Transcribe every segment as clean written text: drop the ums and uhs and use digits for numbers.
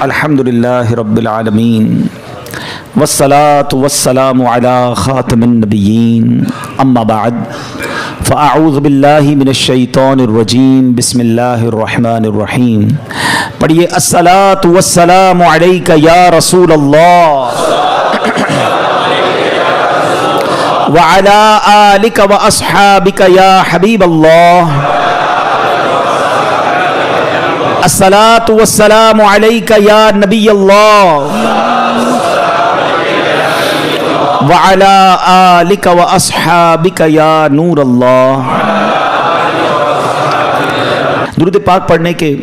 الحمدللہ رب العالمین والصلاة والسلام علی خاتم النبیین اما بعد فاعوذ باللہ من الشیطان الرجیم بسم اللہ الرحمن الرحیم. پڑھیے الصلاة والسلام علیک یا رسول اللہ وعلی آلک واصحابک یا حبیب اللہ. الصلاة والسلام علیک یا نبی اللہ وعلی آلک واصحابک یا نور اللہ. درود پاک پڑھنے کے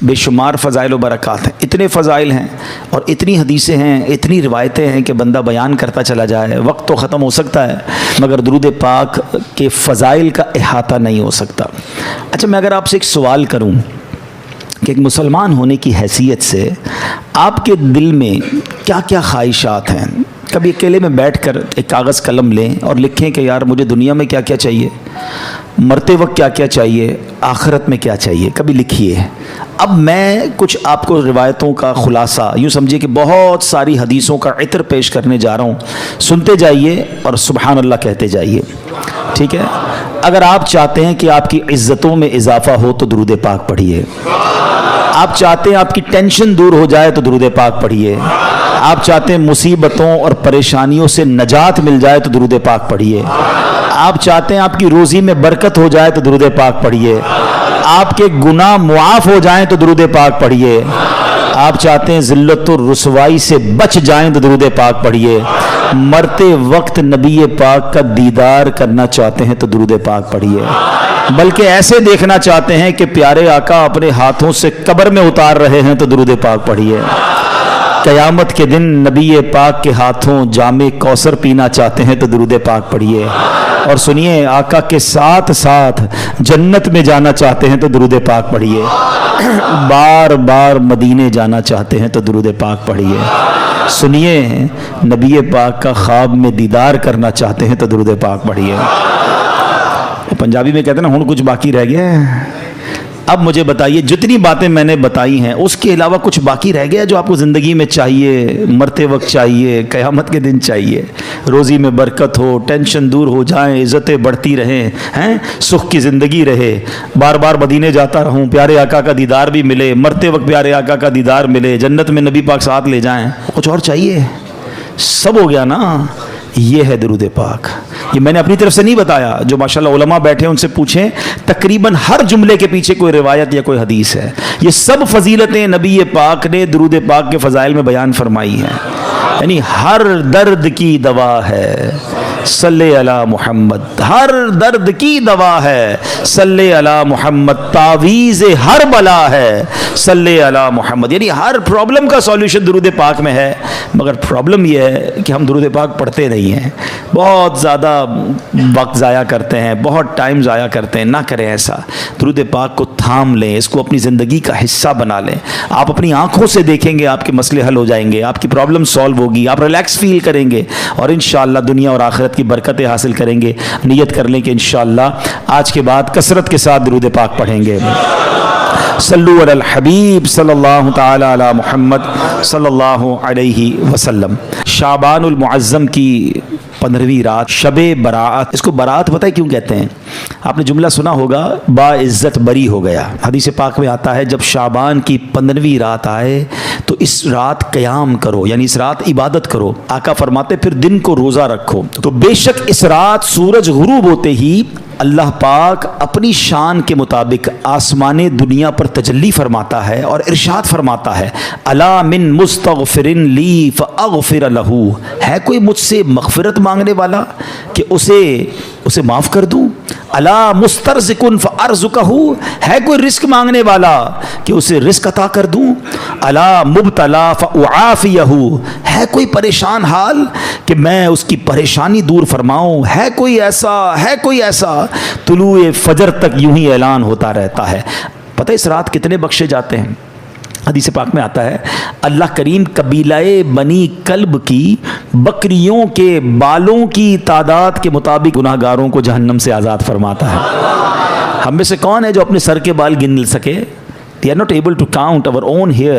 بے شمار فضائل و برکات ہیں. اتنے فضائل ہیں اور اتنی حدیثیں ہیں, اتنی روایتیں ہیں کہ بندہ بیان کرتا چلا جائے, وقت تو ختم ہو سکتا ہے مگر درود پاک کے فضائل کا احاطہ نہیں ہو سکتا. اچھا, میں اگر آپ سے ایک سوال کروں کہ ایک مسلمان ہونے کی حیثیت سے آپ کے دل میں کیا کیا خواہشات ہیں, کبھی اکیلے میں بیٹھ کر ایک کاغذ قلم لیں اور لکھیں کہ یار مجھے دنیا میں کیا کیا چاہیے, مرتے وقت کیا کیا چاہیے, آخرت میں کیا چاہیے, کبھی لکھیے. اب میں کچھ آپ کو روایتوں کا خلاصہ, یوں سمجھیے کہ بہت ساری حدیثوں کا عطر پیش کرنے جا رہا ہوں, سنتے جائیے اور سبحان اللہ کہتے جائیے, ٹھیک ہے. اگر آپ چاہتے ہیں کہ آپ کی عزتوں میں اضافہ ہو تو درود پاک پڑھیے. آپ چاہتے ہیں آپ کی ٹینشن دور ہو جائے تو درود پاک پڑھیے. آپ چاہتے ہیں مصیبتوں اور پریشانیوں سے نجات مل جائے تو درود پاک پڑھیے. آپ چاہتے ہیں آپ کی روزی میں برکت ہو جائے تو درود پاک پڑھیے. آپ کے گناہ معاف ہو جائیں تو درود پاک پڑھیے. آپ چاہتے ہیں ذلت و رسوائی سے بچ جائیں تو درود پاک پڑھیے. مرتے وقت نبی پاک کا دیدار کرنا چاہتے ہیں تو درود پاک پڑھیے. بلکہ ایسے دیکھنا چاہتے ہیں کہ پیارے آقا اپنے ہاتھوں سے قبر میں اتار رہے ہیں تو درود پاک پڑھیے. قیامت کے دن نبی پاک کے ہاتھوں جام کوثر پینا چاہتے ہیں تو درود پاک پڑھیے. اور سنیے, آقا کے ساتھ ساتھ جنت میں جانا چاہتے ہیں تو درود پاک پڑھیے. بار بار مدینے جانا چاہتے ہیں تو درود پاک پڑھیے. سنیے, نبی پاک کا خواب میں دیدار کرنا چاہتے ہیں تو درود پاک پڑھیے. پنجابی میں کہتے ہیں نا, ہن کچھ باقی رہ گیا ہے. اب مجھے بتائیے, جتنی باتیں میں نے بتائی ہیں اس کے علاوہ کچھ باقی رہ گیا جو آپ کو زندگی میں چاہیے, مرتے وقت چاہیے, قیامت کے دن چاہیے, روزی میں برکت ہو, ٹینشن دور ہو جائیں, عزتیں بڑھتی رہیں, سکھ کی زندگی رہے, بار بار مدینے جاتا رہوں, پیارے آقا کا دیدار بھی ملے, مرتے وقت پیارے آقا کا دیدار ملے, جنت میں نبی پاک ساتھ لے جائیں, کچھ اور چاہیے؟ سب ہو گیا نا. یہ ہے درود پاک. یہ میں نے اپنی طرف سے نہیں بتایا, جو ماشاءاللہ علماء بیٹھے ہیں ان سے پوچھیں, تقریباً ہر جملے کے پیچھے کوئی روایت یا کوئی حدیث ہے. یہ سب فضیلتیں نبی پاک نے درود پاک کے فضائل میں بیان فرمائی ہیں. یعنی ہر درد کی دوا ہے صلی علی محمد, ہر درد کی دوا ہے صلی علی محمد, تعویذ ہر بلا ہے صلی علی محمد. یعنی ہر پرابلم کا سولوشن درود پاک میں ہے. مگر پرابلم یہ ہے کہ ہم درود پاک پڑھتے نہیں ہیں, بہت زیادہ وقت ضائع کرتے ہیں, بہت ٹائم ضائع کرتے ہیں. نہ کریں ایسا. درود پاک کو تھام لیں, اس کو اپنی زندگی کا حصہ بنا لیں. آپ اپنی آنکھوں سے دیکھیں گے, آپ کے مسئلے حل ہو جائیں گے, آپ کی پرابلم سالو ہوگی, آپ ریلیکس فیل کریں گے اور انشاءاللہ دنیا اور آخرت کی برکتیں حاصل کریں گے. نیت کر لیں کہ انشاءاللہ آج کے بعد کثرت کے ساتھ درود پاک پڑھیں گے. صلو علی الحبیب صلی اللہ تعالی علی محمد صلی اللہ علیہ وسلم. شعبان المعظم کی 15ویں رات, شب برات. اس کو برات پتہ ہے کیوں کہتے ہیں؟ آپ نے جملہ سنا ہوگا, با عزت بری ہو گیا. حدیث پاک میں آتا ہے جب شعبان کی 15ویں رات آئے تو اس رات قیام کرو, یعنی اس رات عبادت کرو. آقا فرماتے پھر دن کو روزہ رکھو. تو بے شک اس رات سورج غروب ہوتے ہی اللہ پاک اپنی شان کے مطابق آسمان دنیا پر تجلی فرماتا ہے اور ارشاد فرماتا ہے, الا من مستغفر لی فاغفر لہ. ہے کوئی مجھ سے مغفرت مانگنے والا کہ اسے معاف کر دوں؟ الا مسترزق فارزقہ. ہے کوئی رزق مانگنے والا کہ اسے رزق عطا کر دوں؟ الا مبتلا فاعافیہ. ہے کوئی پریشان حال کہ میں اس کی پریشانی دور فرماؤں؟ ہے کوئی ایسا؟ طلوع فجر تک یوں ہی اعلان ہوتا رہتا ہے. پتہ اس رات کتنے بخشے جاتے ہیں؟ حدیث پاک میں آتا ہے اللہ کریم قبیلہ بنی کلب کی بکریوں کے بالوں کی تعداد کے مطابق گناہ گاروں کو جہنم سے آزاد فرماتا ہے. ہم میں سے کون ہے جو اپنے سر کے بال گن سکے؟ We are not able to count our own hair.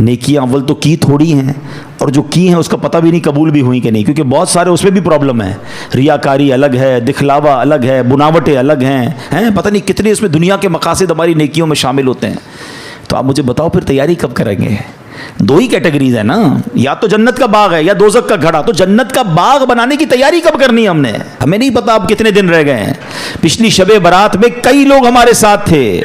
نیکیاں اول تو کی تھوڑی ہیں، اور جو کی ہیں اس کا پتہ بھی نہیں قبول بھی ہوئی کہ نہیں، کیونکہ بہت سارے اس میں بھی پرابلم ہے، ریاکاری الگ ہے، دکھلاوا الگ ہے، بناوٹیں الگ ہیں، پتہ نہیں کتنے اس میں دنیا کے مقاصد ہماری نیکیوں میں شامل ہوتے ہیں۔ تو آپ مجھے بتاؤ پھر تیاری کب کریں گے؟ دو ہی کیٹیگریز ہیں نا، یا تو جنت کا باغ ہے یا دوزخ کا گھڑا، تو جنت کا باغ بنانے کی تیاری کب کرنی ہے ہم نے؟ ہمیں نہیں پتا اب کتنے دن رہ گئے ہیں۔ پچھلی شب برات میں کئی لوگ ہمارے ساتھ تھے،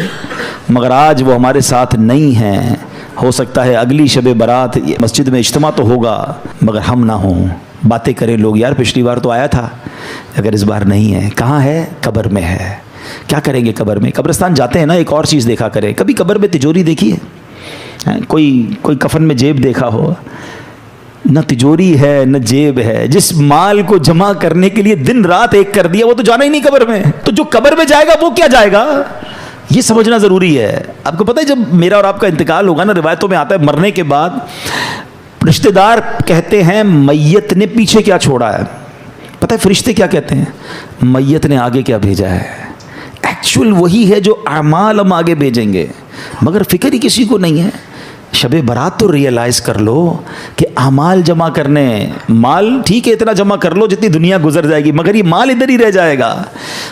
مگر آج وہ ہمارے ساتھ نہیں ہیں۔ ہو سکتا ہے اگلی شب برات مسجد میں اجتماع تو ہوگا مگر ہم نہ ہوں۔ باتیں کریں لوگ، یار پچھلی بار تو آیا تھا، اگر اس بار نہیں ہے، کہاں ہے؟ قبر میں ہے۔ کیا کریں گے قبر میں؟ قبرستان جاتے ہیں نا، ایک اور چیز دیکھا کریں، کبھی قبر میں تجوری دیکھی ہے؟ کوئی کفن میں جیب دیکھا ہو؟ نہ تجوری ہے نہ جیب ہے۔ جس مال کو جمع کرنے کے لیے دن رات ایک کر دیا وہ تو جانا ہی نہیں قبر میں، تو جو قبر میں جائے گا وہ کیا جائے گا؟ یہ سمجھنا ضروری ہے۔ آپ کو پتہ ہے جب میرا اور آپ کا انتقال ہوگا نا، روایتوں میں آتا ہے مرنے کے بعد رشتہ دار کہتے ہیں میت نے پیچھے کیا چھوڑا ہے، پتہ ہے فرشتے کیا کہتے ہیں؟ میت نے آگے کیا بھیجا ہے۔ ایکچوئل وہی ہے جو اعمال ہم آگے بھیجیں گے، مگر فکر ہی کسی کو نہیں ہے۔ شب برات تو ریئلائز کر لو کہ اعمال جمع کرنے، مال ٹھیک ہے اتنا جمع کر لو جتنی دنیا گزر جائے گی، مگر یہ مال ادھر ہی رہ جائے گا۔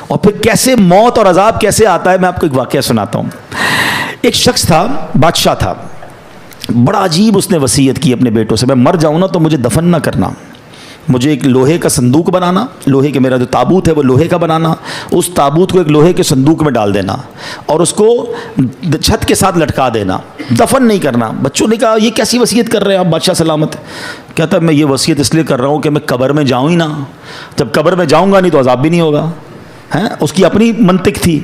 اور پھر کیسے موت اور عذاب کیسے آتا ہے، میں آپ کو ایک واقعہ سناتا ہوں۔ ایک شخص تھا، بادشاہ تھا، بڑا عجیب اس نے وصیت کی اپنے بیٹوں سے، میں مر جاؤں نا تو مجھے دفن نہ کرنا، مجھے ایک لوہے کا صندوق بنانا، لوہے کے میرا جو تابوت ہے وہ لوہے کا بنانا، اس تابوت کو ایک لوہے کے صندوق میں ڈال دینا اور اس کو چھت کے ساتھ لٹکا دینا، دفن نہیں کرنا۔ بچوں نے کہا یہ کیسی وصیت کر رہے ہیں آپ بادشاہ سلامت؟ کہتا میں یہ وصیت اس لیے کر رہا ہوں کہ میں قبر میں جاؤں ہی نہ، جب قبر میں جاؤں گا نہیں تو عذاب بھی نہیں ہوگا۔ اس کی اپنی منطق تھی،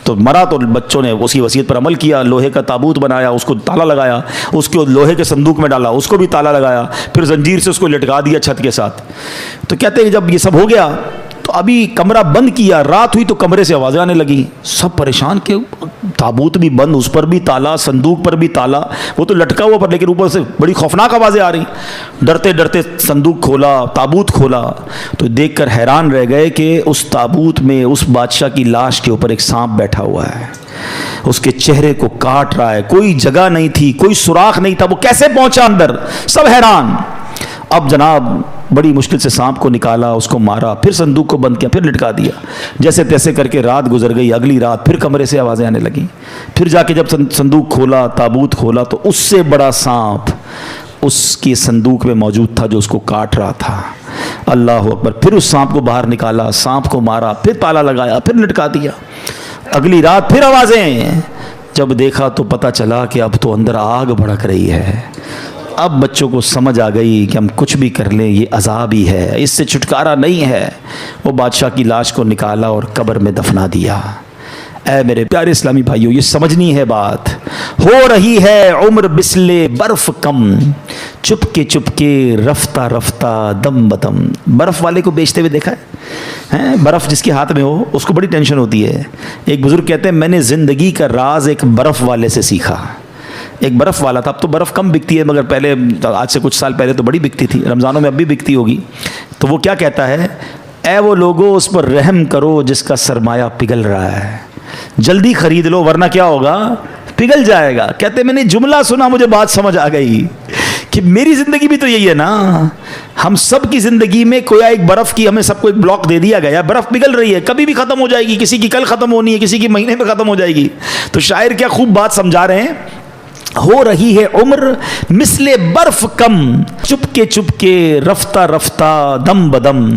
تو مرا تو بچوں نے اس کی وصیت پر عمل کیا، لوہے کا تابوت بنایا، اس کو تالا لگایا، اس کو لوہے کے صندوق میں ڈالا، اس کو بھی تالا لگایا، پھر زنجیر سے اس کو لٹکا دیا چھت کے ساتھ۔ تو کہتے ہیں جب یہ سب ہو گیا تو ابھی کمرہ بند کیا، رات ہوئی تو کمرے سے آوازیں آنے لگی، سب پریشان کہ تابوت بھی بند، اس پر بھی تالا، صندوق پر بھی تالا، وہ تو لٹکا ہوا پر لیکن اوپر سے بڑی خوفناک آوازیں آ رہی۔ ڈرتے ڈرتے صندوق کھولا، تابوت کھولا تو دیکھ کر حیران رہ گئے کہ اس تابوت میں اس بادشاہ کی لاش کے اوپر ایک سانپ بیٹھا ہوا ہے، اس کے چہرے کو کاٹ رہا ہے، کوئی جگہ نہیں تھی، کوئی سوراخ نہیں تھا، وہ کیسے پہنچا اندر؟ سب حیران۔ اب جناب بڑی مشکل سے سانپ کو نکالا، اس کو مارا، پھر صندوق کو بند کیا، پھر لٹکا دیا، جیسے تیسے کر کے رات گزر گئی۔ اگلی رات پھر کمرے سے آوازیں آنے لگیں، پھر جا کے جب صندوق کھولا، تابوت کھولا تو اس سے بڑا سانپ اس کی صندوق میں موجود تھا جو اس کو کاٹ رہا تھا۔ اللہ اکبر۔ پھر اس سانپ کو باہر نکالا، سانپ کو مارا، پھر تالا لگایا، پھر لٹکا دیا۔ اگلی رات پھر آوازیں، جب دیکھا تو پتہ چلا کہ اب تو اندر آگ بھڑک رہی ہے۔ اب بچوں کو سمجھ آ گئی کہ ہم کچھ بھی کر لیں یہ عذاب ہی ہے، اس سے چھٹکارا نہیں ہے۔ وہ بادشاہ کی لاش کو نکالا اور قبر میں دفنا دیا۔ اے میرے پیارے اسلامی بھائیوں، یہ سمجھنی ہے بات۔ ہو رہی ہے عمر بسلے برف کم، چپ کے رفتہ رفتہ دم بدم۔ برف والے کو بیچتے ہوئے دیکھا ہے؟ برف جس کے ہاتھ میں ہو اس کو بڑی ٹینشن ہوتی ہے۔ ایک بزرگ کہتے ہیں میں نے زندگی کا راز ایک برف والے سے سیکھا۔ ایک برف والا تھا، اب تو برف کم بکتی ہے مگر پہلے، آج سے کچھ سال پہلے تو بڑی بکتی تھی، رمضانوں میں اب بھی بکتی ہوگی۔ تو وہ کیا کہتا ہے؟ اے وہ لوگو اس پر رحم کرو جس کا سرمایہ پگھل رہا ہے، جلدی خرید لو ورنہ کیا ہوگا؟ پگھل جائے گا۔ کہتے میں نے جملہ سنا مجھے بات سمجھ آ گئی کہ میری زندگی بھی تو یہی ہے نا، ہم سب کی زندگی میں کوئی ایک برف کی ہمیں سب کو ایک بلاک دے دیا گیا، برف پگھل رہی ہے، کبھی بھی ختم ہو جائے گی، کسی کی کل ختم ہونی ہے، کسی کی مہینے میں ختم ہو جائے گی۔ تو شاعر کیا خوب بات سمجھا رہے ہیں، ہو رہی ہے عمر مثل برف کم، چپ کے رفتہ رفتہ دم بدم،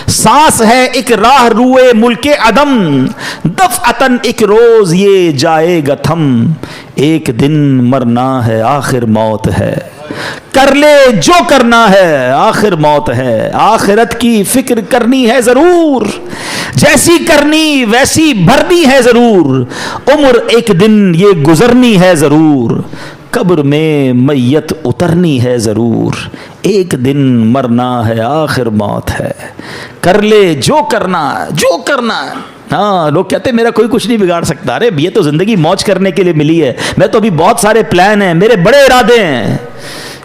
سانس ہے ایک راہ روئے ملک عدم، دفعتاً ایک روز یہ جائے گا تھم، ایک دن مرنا ہے آخر موت ہے، کر لے جو کرنا ہے آخر موت ہے، آخرت کی فکر کرنی ہے ضرور، جیسی کرنی ویسی بھرنی ہے ضرور، عمر ایک دن یہ گزرنی ہے ضرور، قبر میں میت اترنی ہے ضرور، ایک دن مرنا ہے آخر موت ہے، کر لے جو کرنا ہے۔ ہاں لوگ کہتے ہیں میرا کوئی کچھ نہیں بگاڑ سکتا، ارے یہ تو زندگی موج کرنے کے لیے ملی ہے، میں تو ابھی بہت سارے پلان ہیں، میرے بڑے ارادے ہیں۔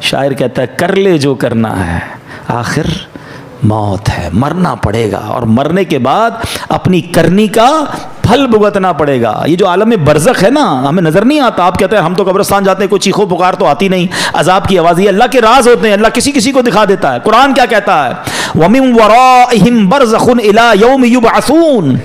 شاعر کہتا ہے کر لے جو کرنا ہے آخر موت ہے، مرنا پڑے گا، اور مرنے کے بعد اپنی کرنی کا پھل بھگتنا پڑے گا. یہ جو عالم برزخ ہے نا, ہمیں نظر نہیں آتا. آپ کہتے ہیں ہم تو قبرستان جاتے ہیں, کوئی چیخو پکار تو آتی نہیں, عذاب کی آواز. یہ اللہ کے راز ہوتے ہیں, اللہ کسی کسی کو دکھا دیتا ہے. قرآن کیا کہتا ہے؟ وَمِن وَرَائِهِمْ بَرْزَخٌ إِلَىٰ يَوْمِ يُبْعَثُونَ,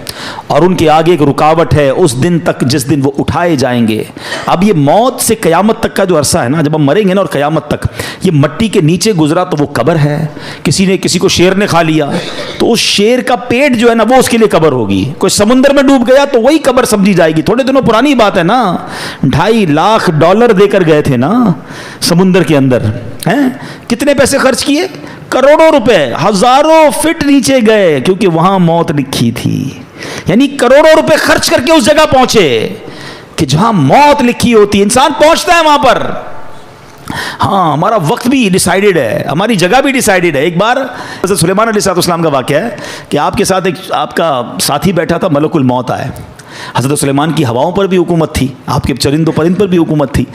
اور ان کے آگے ایک رکاوٹ ہے اس دن تک جس دن وہ اٹھائے جائیں گے. اب یہ موت سے قیامت تک کا جو عرصہ ہے نا, جب ہم مریں گے نا اور قیامت تک, یہ مٹی کے نیچے گزرا تو وہ قبر ہے. کسی نے کسی کو شیر نے کھا لیا تو اس شیر کا پیٹ جو ہے نا وہ اس کے لیے قبر ہوگی. کوئی سمندر میں ڈوب گیا تو وہی قبر سمجھی جائے گی. تھوڑے دنوں پرانی بات ہے نا, $2.5 لاکھ دے کر گئے تھے نا سمندر کے اندر. کتنے پیسے خرچ کیے؟ کروڑوں روپے. ہزاروں فٹ نیچے گئے کیونکہ وہاں موت لکھی تھی. یعنی کروڑوں روپے خرچ کر کے اس جگہ پہنچے کہ جہاں موت لکھی ہوتی ہے. انسان پہنچتا ہے وہاں پر. ہاں, ہمارا وقت بھی ڈیسائیڈڈ ہے, ہماری جگہ بھی ڈیسائیڈڈ ہے. ایک بار حضرت سلیمان علیہ السلام کا واقعہ ہے کہ آپ کے ساتھ ایک آپ کا ساتھی بیٹھا تھا, ملک الموت آئے. حضرت سلیمان کی ہواؤں پر بھی حکومت تھی, آپ کے چرند و پرند پر بھی حکومت تھی.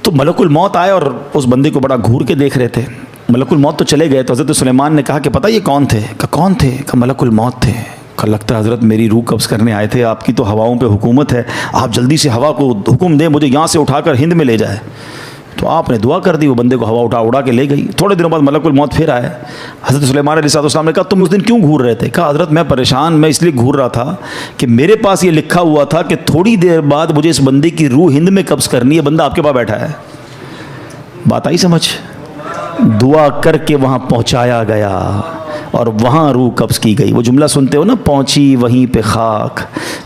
تو ملک الموت آئے اور اس بندے کو بڑا گھور کے دیکھ رہے تھے. ملک الموت تو چلے گئے تو حضرت سلیمان نے کہا کہ پتہ یہ کون تھے؟ کہ کون تھے؟ کہ ملک الموت تھے. کہ لگتا ہے حضرت میری روح قبض کرنے آئے تھے, آپ کی تو ہواؤں پہ حکومت ہے, آپ جلدی سے ہوا کو حکم دیں مجھے یہاں سے اٹھا کر ہند میں لے جائے. تو آپ نے دعا کر دی, وہ بندے کو ہوا اڑا کے لے گئی. تھوڑے دنوں بعد ملک الموت پھر آئے. حضرت سلیمان علیہ السلام نے کہا تم اس دن کیوں گھور رہے تھے؟ کہا حضرت میں پریشان, میں اس لیے گھور رہا تھا کہ میرے پاس یہ لکھا ہوا تھا کہ تھوڑی دیر بعد مجھے اس بندے کی روح ہند میں قبض کرنی ہے. بندہ آپ کے پاس بیٹھا ہے. بات آئی سمجھ؟ دعا کر کے وہاں پہنچایا گیا اور وہاں روح قبض کی گئی. وہ جملہ سنتے ہو نا, پہنچی وہیں پہ خاک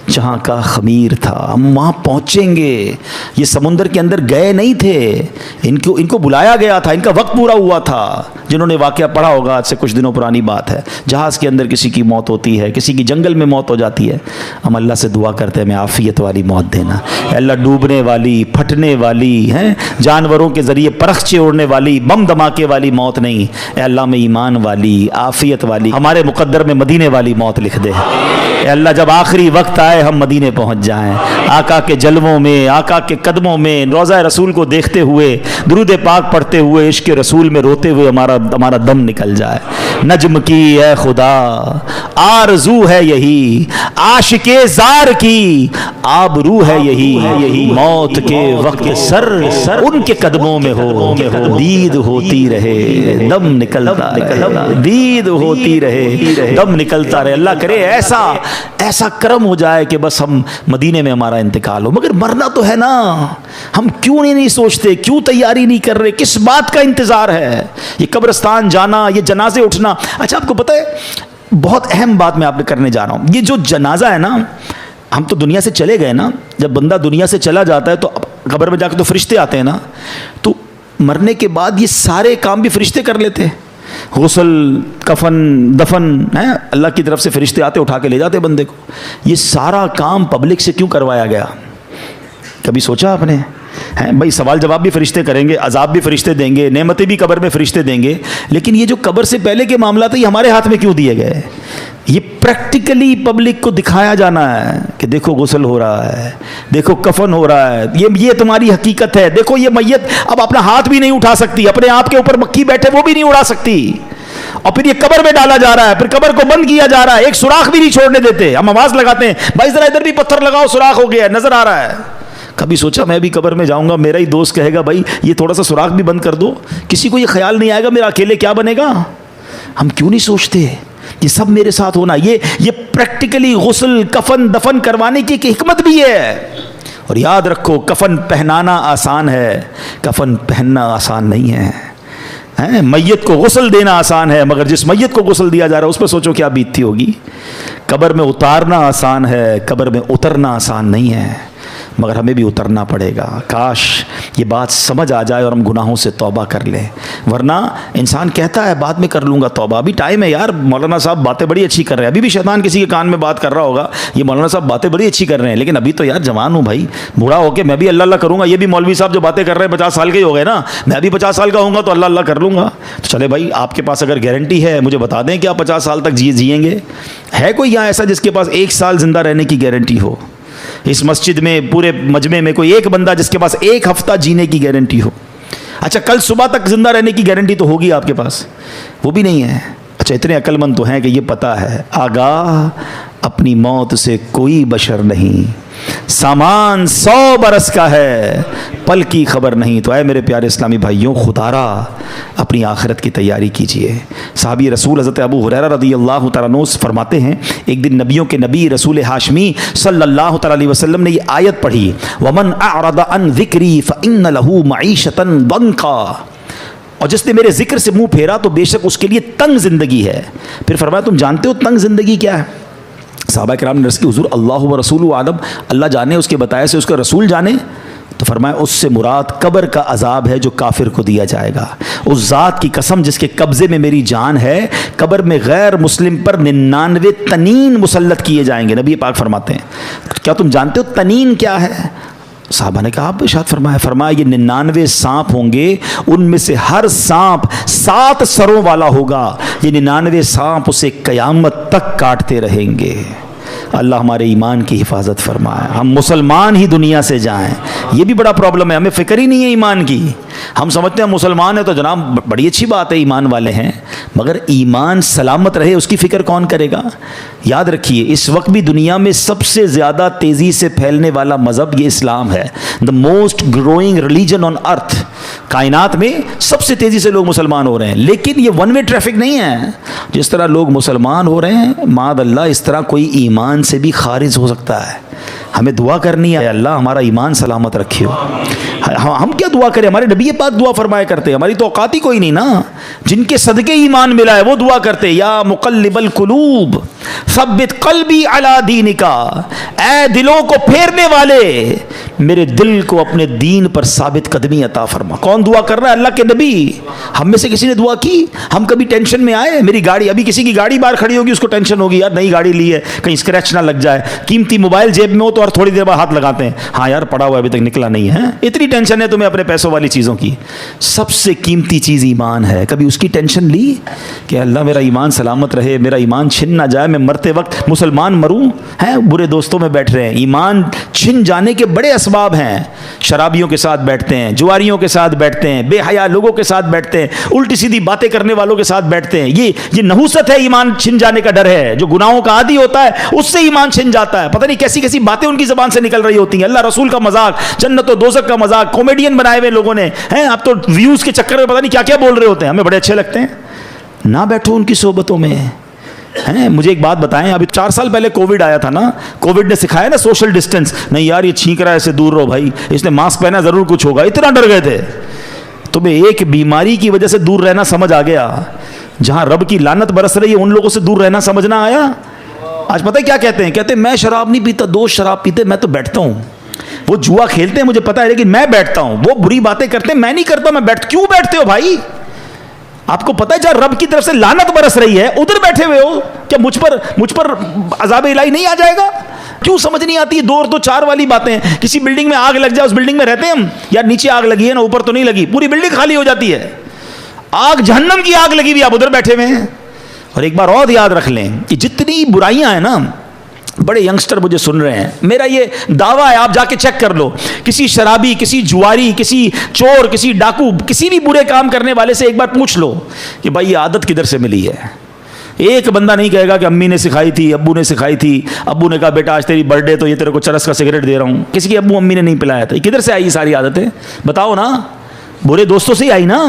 جہاں کا خمیر تھا. ہم وہاں پہنچیں گے. یہ سمندر کے اندر گئے نہیں تھے, ان کو بلایا گیا تھا, ان کا وقت پورا ہوا تھا. جنہوں نے واقعہ پڑھا ہوگا, آج سے کچھ دنوں پرانی بات ہے, جہاز کے اندر کسی کی موت ہوتی ہے, کسی کی جنگل میں موت ہو جاتی ہے. ہم اللہ سے دعا کرتے ہیں ہمیں عافیت والی موت دینا. اے اللہ, ڈوبنے والی, پھٹنے والی, جانوروں کے ذریعے پرخچے اڑنے والی, بم دھماکے والی موت نہیں. اے اللہ میں ایمان والی, عافیت والی, ہمارے مقدر میں مدینے والی موت لکھ دے. اے اللہ جب آخری وقت آئے ہم مدینے پہنچ جائیں, آقا کے جلووں میں, آقا کے قدموں میں, روضہ رسول کو دیکھتے ہوئے, درود پاک پڑھتے ہوئے, عشق رسول میں روتے ہوئے ہمارا دم نکل جائے. نجم کی اے خدا آرزو ہے یہی, عاشق زار کی آبرو ہے یہی, موت کے وقت سر ان کے قدموں میں ہو, دید ہوتی رہے دم نکلتا رہے, دید ہوتی رہے دم نکلتا رہے. اللہ کرے ایسا کرم ہو جائے کہ بس ہم مدینے میں ہمارا انتقال ہو. مگر مرنا تو ہے نا, ہم کیوں نہیں سوچتے, کیوں تیاری نہیں کر رہے, کس بات کا انتظار ہے؟ یہ قبرستان جانا, یہ جنازے اٹھنا. اچھا آپ کو پتہ ہے بہت اہم بات میں آپ نے کرنے جا رہا ہوں. یہ جو جنازہ ہے نا, ہم تو دنیا سے چلے گئے نا, جب بندہ دنیا سے چلا جاتا ہے تو قبر میں جا کے تو فرشتے آتے ہیں نا, تو مرنے کے بعد یہ سارے کام بھی فرشتے کر لیتے ہیں. غسل, کفن, دفن, اللہ کی طرف سے فرشتے آتے اٹھا کے لے جاتے بندے کو. یہ سارا کام پبلک سے کیوں کروایا گیا؟ کبھی سوچا آپ نے؟ بھائی سوال جواب بھی فرشتے کریں گے, عذاب بھی فرشتے دیں گے, نعمتیں بھی قبر میں فرشتے دیں گے, لیکن یہ جو قبر سے پہلے کے معاملات ہیں یہ ہمارے ہاتھ میں کیوں دیے گئے؟ یہ پریکٹیکلی پبلک کو دکھایا جانا ہے کہ دیکھو غسل ہو رہا ہے, دیکھو کفن ہو رہا ہے, یہ تمہاری حقیقت ہے. دیکھو یہ میت اب اپنا ہاتھ بھی نہیں اٹھا سکتی, اپنے آپ کے اوپر مکھی بیٹھے وہ بھی نہیں اڑا سکتی, اور پھر یہ قبر میں ڈالا جا رہا ہے, پھر قبر کو بند کیا جا رہا ہے, ایک سوراخ بھی نہیں چھوڑنے دیتے. ہم آواز لگاتے ہیں بھائی ذرا ادھر بھی پتھر لگاؤ, سوراخ ہو گیا ہے, نظر آ رہا ہے. کبھی سوچا میں بھی قبر میں جاؤں گا, میرا ہی دوست کہے گا بھائی یہ تھوڑا سا سوراخ بھی بند کر دو, کسی کو یہ خیال نہیں آئے گا میرا اکیلے کیا بنے گا. ہم کیوں نہیں سوچتے یہ سب میرے ساتھ ہونا؟ یہ پریکٹیکلی غسل, کفن, دفن کروانے کی ایک حکمت بھی ہے. اور یاد رکھو کفن پہنانا آسان ہے, کفن پہننا آسان نہیں ہے. میت کو غسل دینا آسان ہے, مگر جس میت کو غسل دیا جا رہا ہے اس پہ سوچو کیا بیتتی ہوگی. قبر میں اتارنا آسان ہے, قبر میں اترنا آسان نہیں ہے, مگر ہمیں بھی اترنا پڑے گا. کاش یہ بات سمجھ آ جائے اور ہم گناہوں سے توبہ کر لیں. ورنہ انسان کہتا ہے بعد میں کر لوں گا توبہ, ابھی ٹائم ہے یار. مولانا صاحب باتیں بڑی اچھی کر رہے ہیں, ابھی بھی شیطان کسی کے کان میں بات کر رہا ہوگا یہ مولانا صاحب باتیں بڑی اچھی کر رہے ہیں, لیکن ابھی تو یار جوان ہوں بھائی, بوڑھا ہو کے میں بھی اللہ اللہ کروں گا. یہ بھی مولوی صاحب جو باتیں کر رہے ہیں 50 سال کے ہی ہو گئے نا, میں بھی 50 سال کا ہوں گا تو اللہ اللہ کر لوں گا. تو چلے بھائی آپ کے پاس اگر گارنٹی ہے مجھے بتا دیں کہ آپ 50 سال تک جئیں گے. ہے کوئی یہاں ایسا جس کے پاس 1 سال زندہ رہنے کی گارنٹی ہو؟ اس مسجد میں پورے مجمع میں کوئی ایک بندہ جس کے پاس 1 ہفتہ جینے کی گارنٹی ہو؟ اچھا کل صبح تک زندہ رہنے کی گارنٹی تو ہوگی آپ کے پاس, وہ بھی نہیں ہے. اچھا اتنے عقل مند تو ہیں کہ یہ پتہ ہے, آگاہ اپنی موت سے کوئی بشر نہیں، سامان 100 برس کا ہے، پل کی خبر نہیں۔ تو اے میرے پیارے اسلامی بھائیوں، خدارا اپنی آخرت کی تیاری کیجئے۔ صحابی رسول حضرت ابو ہریرہ رضی اللہ تعالیٰ عنہ فرماتے ہیں، ایک دن نبیوں کے نبی رسول ہاشمی صلی اللہ تعالیٰ علیہ وسلم نے یہ آیت پڑھی، وَمَنْ أَعْرَضَ عَنْ ذِكْرِي فَإِنَّ لَهُ مَعِيشَةً ضَنْكًا، اور جس نے میرے ذکر سے منہ پھیرا تو بے شک اس کے لیے تنگ زندگی ہے۔ پھر فرمایا تم جانتے ہو تنگ زندگی کیا ہے؟ صحابہ کرام نے عرض کی حضور اللہ و رسول عالم، اللہ جانے، اس کے بتائے سے اس کا رسول جانے۔ تو فرمایا اس سے مراد قبر کا عذاب ہے جو کافر کو دیا جائے گا۔ اس ذات کی قسم جس کے قبضے میں میری جان ہے، قبر میں غیر مسلم پر 99 تنین مسلط کیے جائیں گے۔ نبی پاک فرماتے ہیں کیا تم جانتے ہو تنین کیا ہے؟ صحابہ نے کہا آپ ارشاد فرمایا۔ فرمایا یہ 99 سانپ ہوں گے، ان میں سے ہر سانپ 7 سروں والا ہوگا، یہ 99 سانپ اسے قیامت تک کاٹتے رہیں گے۔ اللہ ہمارے ایمان کی حفاظت فرمائے، ہم مسلمان ہی دنیا سے جائیں۔ یہ بھی بڑا پرابلم ہے، ہمیں فکر ہی نہیں ہے ایمان کی۔ ہم سمجھتے ہیں مسلمان ہیں تو جناب بڑی اچھی بات ہے، ایمان والے ہیں، مگر ایمان سلامت رہے اس کی فکر کون کرے گا؟ یاد رکھیے اس وقت بھی دنیا میں سب سے زیادہ تیزی سے پھیلنے والا مذہب یہ اسلام ہے۔ The most growing religion on earth, کائنات میں سب سے تیزی سے لوگ مسلمان ہو رہے ہیں، لیکن یہ ون وے ٹریفک نہیں ہے۔ جس طرح لوگ مسلمان ہو رہے ہیں معاذ اللہ، اس طرح کوئی ایمان سے بھی خارج ہو سکتا ہے۔ ہمیں دعا کرنی ہے اللہ ہمارا ایمان سلامت رکھے۔ ہم کیا دعا کریں؟ ہمارے نبی پاک دعا فرمایا کرتے، ہماری تو اوقات ہی کوئی نہیں نا۔ جن کے صدقے ایمان ملا ہے وہ دعا کرتے، یا مقلب القلوب ثبت قلبی علی دینک، اے دلوں کو پھیرنے والے میرے دل کو اپنے دین پر ثابت قدمی عطا فرما۔ کون دعا کر رہا ہے؟ اللہ کے نبی۔ ہم میں سے کسی نے دعا کی؟ ہم کبھی ٹینشن میں آئے؟ میری گاڑی، ابھی کسی کی گاڑی باہر کھڑی ہوگی اس کو ٹینشن ہوگی، یار نئی گاڑی لی ہے کہیں اسکریچ نہ لگ جائے۔ قیمتی موبائل جیب میں ہو تو ہر تھوڑی دیر بعد ہاتھ لگاتے ہیں، ہاں یار پڑا ہوا ابھی تک نکلا نہیں ہے۔ اتنی ٹینشن ہے تمہیں اپنے پیسوں والی چیزوں کی۔ سب سے قیمتی چیز ایمان ہے، کبھی اس کی ٹینشن لی کہ اللہ میرا ایمان سلامت رہے، میرا ایمان چھن نہ جائے، میں مرتے وقت مسلمان مروں؟ ہیں برے دوستوں میں بیٹھ رہے ہیں۔ ایمان چھن جانے کے بڑے اسباب ہیں، شرابیوں کے ساتھ بیٹھتے ہیں، جواریوں کے ساتھ بیٹھتے ہیں، بے حیا لوگوں کے ساتھ بیٹھتے ہیں، الٹی سیدھی باتیں کرنے والوں کے ساتھ بیٹھتے ہیں۔ یہ نحوست ہے، ایمان چھن جانے کا ڈر ہے۔ جو گناہوں کا عادی ہوتا ہے اس سے ایمان چھن جاتا ہے، پتہ نہیں کیسی کیسی باتیں ان کی زبان سے نکل رہی ہوتی ہیں، اللہ رسول کا مذاق، جنت و دوزخ کا مذاق، کامیڈین بنائے ہوئے لوگوں نے ہیں، اب تو ویوز کے چکر میں پتہ نہیں کیا کیا بول رہے ہوتے ہیں، ہمیں بڑے اچھے لگتے ہیں۔ نہ بیٹھو ان کی صحبتوں میں۔ مجھے ایک بات بتائیں، ابھی 4 سال پہلے کووڈ آیا تھا نا، کووڈ نے سکھایا نا سوشل ڈسٹینس، نہیں یار یہ چھینک رہا ہے اسے دور رہو بھائی، اس نے ماسک پہنا ضرور کچھ ہوگا، اتنا ڈر گئے تھے۔ تمہیں ایک بیماری کی وجہ سے دور رہنا سمجھ آ گیا، جہاں رب کی لعنت برس رہی ہے ان لوگوں سے دور رہنا سمجھنا آیا۔ آج پتہ ہے کیا کہتے ہیں؟ کہتے ہیں میں شراب نہیں پیتا، دوست شراب پیتے، میں تو بیٹھتا ہوں۔ وہ جوا کھیلتے ہیں مجھے پتا ہے لیکن میں بیٹھتا ہوں، وہ بری باتیں کرتے ہیں میں نہیں کرتا، میں کیوں بیٹھتے ہو بھائی؟ آپ کو پتہ ہے جہاں رب کی طرف سے لعنت برس رہی ہے ادھر بیٹھے ہوئے ہو، کیا مجھ پر عذاب الہی نہیں آ جائے گا؟ کیوں سمجھ نہیں آتی؟ 2 اور 4 والی باتیں۔ کسی بلڈنگ میں آگ لگ جائے، اس بلڈنگ میں رہتے ہیں ہم، یار نیچے آگ لگی ہے نا اوپر تو نہیں لگی، پوری بلڈنگ خالی ہو جاتی ہے، آگ جہنم کی آگ لگی ہوئی، آپ ادھر بیٹھے ہوئے ہیں۔ اور ایک بار اور یاد رکھ لیں کہ جتنی برائیاں ہیں نا، بڑے ینگسٹر مجھے سن رہے ہیں، میرا یہ دعویٰ ہے آپ جا کے چیک کر لو، کسی شرابی، کسی جواری، کسی چور، کسی ڈاکو، کسی بھی برے کام کرنے والے سے ایک بار پوچھ لو کہ بھائی یہ عادت کدھر سے ملی ہے۔ ایک بندہ نہیں کہے گا کہ امی نے سکھائی تھی، ابو نے سکھائی تھی، ابو نے کہا بیٹا آج تیری برتھ ڈے تو یہ تیرے کو چرس کا سگریٹ دے رہا ہوں، کسی کی ابو امی نے نہیں پلایا تھا۔ کدھر سے آئی یہ ساری عادتیں؟ بتاؤ نا، برے دوستوں سے ہی آئی نا۔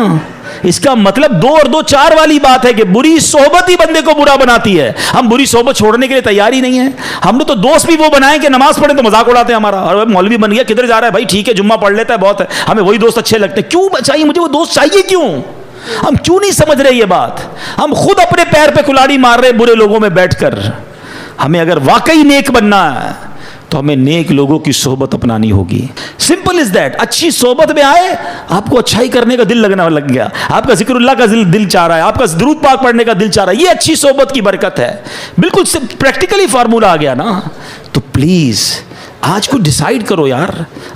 اس کا مطلب 2 اور 2 4 والی بات ہے کہ بری صحبت ہی بندے کو برا بناتی ہے۔ ہم بری صحبت چھوڑنے کے لیے تیار ہی نہیں ہیں۔ ہم نے تو دوست بھی وہ بنائے کہ نماز پڑھیں تو مذاق اڑاتے ہیں ہمارا، اور مولوی بن گیا کدھر جا رہا ہے بھائی، ٹھیک ہے جمعہ پڑھ لیتا ہے بہت ہے، ہمیں وہی دوست اچھے لگتے ہیں۔ کیوں چاہیے مجھے وہ دوست؟ چاہیے کیوں؟ ہم کیوں نہیں سمجھ رہے یہ بات؟ ہم خود اپنے پیر پہ کلاڑی مار رہے برے لوگوں میں بیٹھ کر۔ ہمیں اگر واقعی نیک بننا ہے تو ہمیں نیک لوگوں کی صحبت اپنانی ہوگی۔ Simple is that. اچھی صحبت میں آئے، آپ کو اچھائی کرنے کا دل لگنا لگ گیا، آپ کا ذکر اللہ کا دل چاہ رہا ہے، آپ کا درود پاک پڑھنے کا دل چاہ رہا ہے، یہ اچھی صحبت کی برکت ہے۔ بالکل پریکٹیکلی فارمولہ آ گیا نا۔ تو پلیز آج کچھ ڈیسائیڈ کرو یار،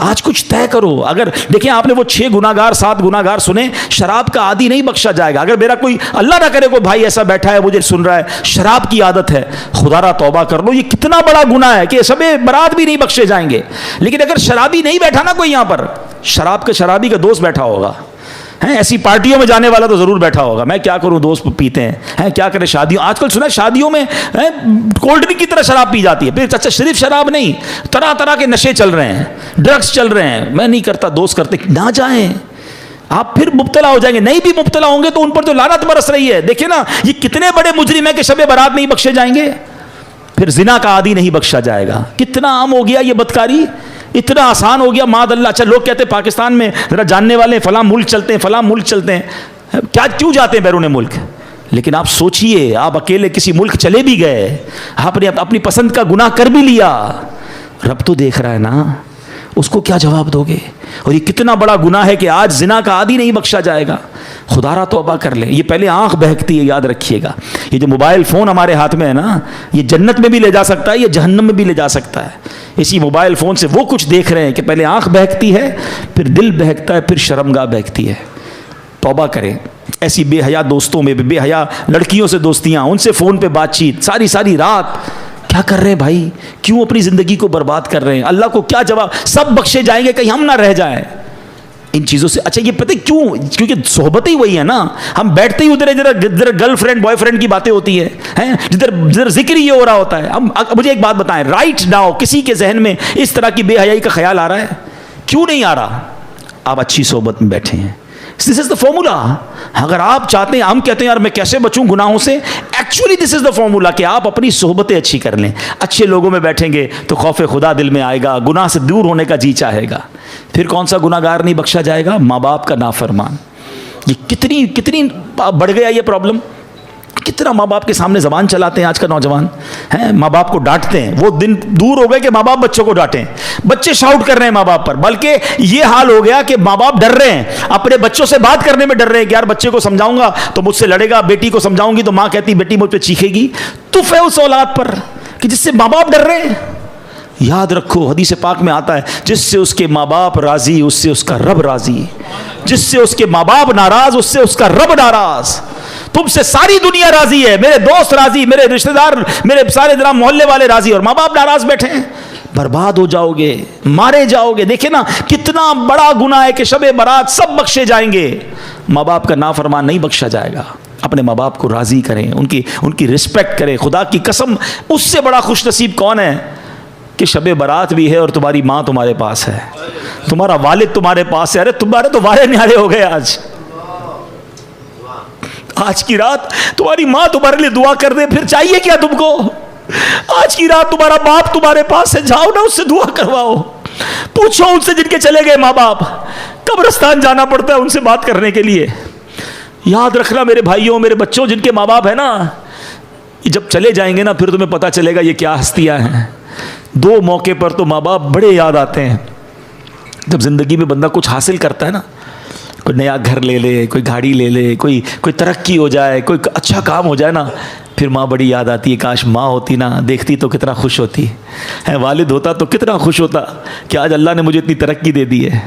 آج کچھ طے کرو۔ اگر دیکھیں آپ نے وہ 6 گناہگار 7 گناہگار سنے، شراب کا عادی نہیں بخشا جائے گا۔ اگر میرا کوئی اللہ نہ کرے کوئی بھائی ایسا بیٹھا ہے مجھے سن رہا ہے شراب کی عادت ہے، خدا را توبہ کر لو، یہ کتنا بڑا گناہ ہے کہ شب برات بھی نہیں بخشے جائیں گے۔ لیکن اگر شرابی نہیں بیٹھا نا کوئی یہاں پر، شرابی کا دوست بیٹھا ہوگا، ہیں ایسی پارٹیوں میں جانے والا تو ضرور بیٹھا ہوگا, میں کیا کروں دوست پیتے ہیں کیا کریں شادیوں, آج کل سنا شادیوں میں کولڈ ڈرنک کی طرح شراب پی جاتی ہے. پھر اچھا صرف شراب نہیں, طرح طرح کے نشے چل رہے ہیں, ڈرگس چل رہے ہیں. میں نہیں کرتا, دوست کرتے, نہ جائیں, آپ پھر مبتلا ہو جائیں گے. نہیں بھی مبتلا ہوں گے تو ان پر جو لعنت برس رہی ہے, دیکھیں نا یہ کتنے بڑے مجرم ہیں کہ شب برات نہیں بخشے جائیں گے. پھر زنا کا عادی نہیں بخشا جائے گا. کتنا عام ہو گیا یہ بدکاری, اتنا آسان ہو گیا معاذ اللہ. اچھا لوگ کہتے ہیں پاکستان میں ذرا جاننے والے فلاں ملک چلتے ہیں, فلاں ملک چلتے ہیں, کیا کیوں جاتے ہیں بیرون ملک؟ لیکن آپ سوچئے, آپ اکیلے کسی ملک چلے بھی گئے, آپ نے اپنی پسند کا گناہ کر بھی لیا, رب تو دیکھ رہا ہے نا, اس کو کیا جواب دو گے؟ اور یہ کتنا بڑا گناہ ہے کہ آج زنا کا عادی نہیں بخشا جائے گا. خدا را توبہ کر لیں. یہ پہلے آنکھ بہکتی ہے, یاد رکھیے گا. یہ جو موبائل فون ہمارے ہاتھ میں ہے نا, یہ جنت میں بھی لے جا سکتا ہے, یہ جہنم میں بھی لے جا سکتا ہے. اسی موبائل فون سے وہ کچھ دیکھ رہے ہیں کہ پہلے آنکھ بہکتی ہے, پھر دل بہکتا ہے, پھر شرمگاہ بہکتی ہے. توبہ کریں. ایسی بے حیا دوستوں میں, بے حیا لڑکیوں سے دوستیاں, ان سے فون پہ بات چیت, ساری ساری رات. کیا کر رہے ہیں بھائی؟ کیوں اپنی زندگی کو برباد کر رہے ہیں؟ اللہ کو کیا جواب؟ سب بخشے جائیں گے, کہیں ہم نہ رہ جائیں ان چیزوں سے. اچھا یہ پتہ کیوں؟ کیونکہ صحبت ہی وہی ہے نا. ہم بیٹھتے ہی ادھر گرل فرینڈ بوائے فرینڈ کی باتیں ہوتی ہیں, جدھر ذکر یہ ہو رہا ہوتا ہے. مجھے ایک بات بتائیں, رائٹ ناؤ کسی کے ذہن میں اس طرح کی بے حیائی کا خیال آ رہا ہے؟ کیوں نہیں آ رہا؟ آپ اچھی صحبت میں بیٹھے ہیں. This is the formula. اگر آپ چاہتے ہیں, ہم کہتے ہیں یار میں کیسے بچوں گناہوں سے, actually this is the formula کہ آپ اپنی صحبتیں اچھی کر لیں. اچھے لوگوں میں بیٹھیں گے تو خوف خدا دل میں آئے گا, گناہ سے دور ہونے کا جی چاہے گا. پھر کون سا گناہ گار نہیں بخشا جائے گا؟ ماں باپ کا نافرمان. یہ کتنی بڑھ گیا یہ پرابلم. کتنا ماں باپ کے سامنے زبان چلاتے ہیں آج کا نوجوان, ہیں ماں باپ کو ڈانٹتے ہیں. وہ دن دور ہو گئے کہ ماں باپ بچوں کو ڈانٹیں. بچے شاؤٹ کر رہے ہیں ماں باپ پر, بلکہ یہ حال ہو گیا کہ ماں باپ ڈر رہے ہیں, اپنے بچوں سے بات کرنے میں ڈر رہے ہیں کہ یار بچے کو سمجھاؤں گا تو مجھ سے لڑے گا, بیٹی کو سمجھاؤں گی تو ماں کہتی بیٹی مجھ پہ چیخے گی. تف ہے اس اولاد پر کہ جس سے ماں باپ ڈر رہے ہیں. یاد رکھو حدیث پاک میں آتا ہے, جس سے اس کے ماں باپ راضی اس سے اس کا رب راضی, جس سے اس کے ماں باپ ناراض اس سے اس کا رب ناراض. تم سے ساری دنیا راضی ہے, میرے دوست راضی, میرے رشتہ دار, میرے سارے جناب محلے والے راضی, اور ماں باپ ناراض بیٹھے ہیں. برباد ہو جاؤ گے, مارے جاؤ گے. دیکھیں نا کتنا بڑا گناہ ہے کہ شب برات سب بخشے جائیں گے, ماں باپ کا نافرمان نہیں بخشا جائے گا. اپنے ماں باپ کو راضی کریں, ان کی رسپیکٹ کریں. خدا کی قسم اس سے بڑا خوش نصیب کون ہے کہ شب برات بھی ہے اور تمہاری ماں تمہارے پاس ہے, تمہارا والد تمہارے پاس ہے. ارے تمہارے تو وارے نیارے ہو گئے آج کی رات تمہاری ماں تمہارے لیے دعا کر دے, پھر چاہیے کیا تم کو؟ آج کی رات تمہارا باپ تمہارے پاس ہے, جاؤ نا اس سے دعا کرواؤ. پوچھو ان سے جن کے چلے گئے ماں باپ, قبرستان جانا پڑتا ہے ان سے بات کرنے کے لیے. یاد رکھنا میرے بھائیوں, میرے بچوں, جن کے ماں باپ ہیں نا, جب چلے جائیں گے نا پھر تمہیں پتا چلے گا یہ کیا ہستیاں ہیں. دو موقع پر تو ماں باپ بڑے یاد آتے ہیں. جب زندگی میں بندہ کچھ حاصل کرتا ہے نا, کوئی نیا گھر لے لے, کوئی گاڑی لے لے, کوئی ترقی ہو جائے, کوئی اچھا کام ہو جائے نا, پھر ماں بڑی یاد آتی ہے. کاش ماں ہوتی نا, دیکھتی تو کتنا خوش ہوتی ہے. والد ہوتا تو کتنا خوش ہوتا کہ آج اللہ نے مجھے اتنی ترقی دے دی ہے.